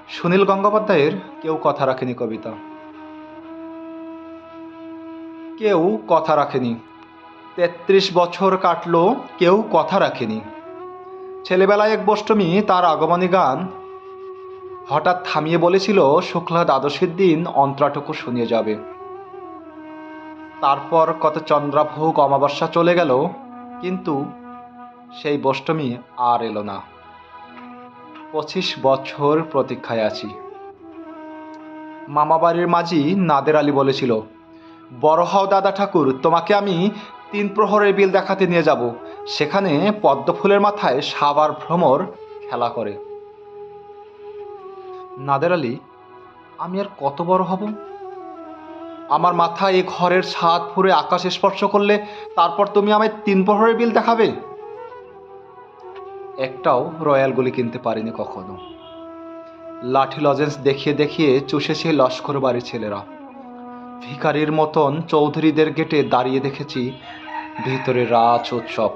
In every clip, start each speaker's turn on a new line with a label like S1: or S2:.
S1: সুনীল গঙ্গোপাধ্যায়ের কেউ কথা রাখেনি কবিতা। কেউ কথা রাখেনি। ৩৩ বছর কাটলো, কেউ কথা রাখেনি। ছেলেবেলায় এক বোষ্টমী তার আগমনী গান হঠাৎ থামিয়ে বলেছিল শুক্লা দ্বাদশীর দিন অন্তরাটুকু শুনিয়ে যাবে। তারপর কত চন্দ্রাভোগ অমাবস্যা চলে গেল, কিন্তু সেই বোষ্টমী আর এলো না। ২৫ বছর প্রতীক্ষায় আছি। মামাবাড়ির মাঝি নাদের আলী বলেছিল, বড় হও দাদা ঠাকুর, তোমাকে আমি ৩ প্রহরের বিল দেখাতে নিয়ে যাব। সেখানে পদ্মফুলের মাথায় সাবার ভ্রমর খেলা করে। নাদের আলী, আমি আর কত বড় হব? আমার মাথায় এই ঘরের ছাদ ফুঁড়ে আকাশ স্পর্শ করলে তারপর তুমি আমায় ৩ প্রহরের বিল দেখাবে? একটাও রয়্যাল গুলি কিনতে পারিনি কখনো। লাঠি লজেন্স দেখিয়ে দেখিয়ে চুষেছে লস্কর বাড়ির ছেলেরা। ভিখারির মতন চৌধুরীদের গেটে দাঁড়িয়ে দেখেছি ভিতরে রাজ উৎসব।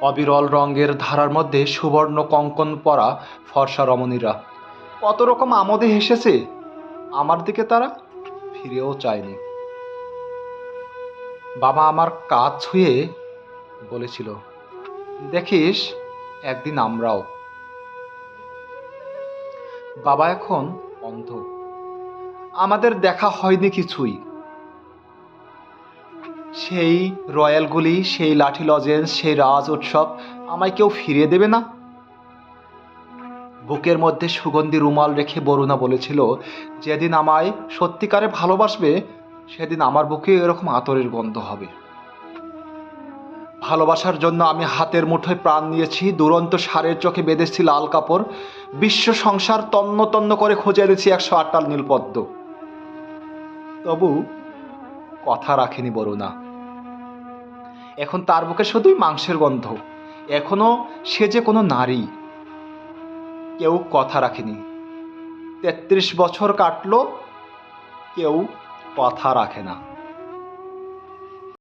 S1: অবিরল রঙের ধারার মধ্যে সুবর্ণ কঙ্কন পরা ফর্সা রমণীরা কত রকম আমোদে হেসেছে। আমার দিকে তারা ফিরেও চায়নি। বাবা আমার কাঁধ ছুঁয়ে বলেছিল, দেখিস একদিন আমরাও। বাবা এখন অন্ধ, আমাদের দেখা হয়নি কিছুই। সেই রয়্যালগুলি, সেই লাঠি লজেন্স, সেই রাজ উৎসব আমায় কেউ ফিরিয়ে দেবে না? বুকের মধ্যে সুগন্ধি রুমাল রেখে বরুণা বলেছিল, যেদিন আমায় সত্যিকারে ভালোবাসবে সেদিন আমার বুকে এরকম আতরের গন্ধ হবে। ভালোবাসার জন্য আমি হাতের মুঠোয় প্রাণ নিয়েছি, দুরন্ত ষাঁড়ের চোখে বেঁধেছি লাল কাপড়, বিশ্ব সংসার তন্ন তন্ন করে খুঁজে এনেছি ১০৮টাল নীলপদ্ম। তবু কথা রাখেনি বরুণা। এখন তার বুকে শুধুই মাংসের গন্ধ। এখনো সে যে কোনো নারী। কেউ কথা রাখেনি। ৩৩ বছর কাটলো, কেউ কথা রাখে না।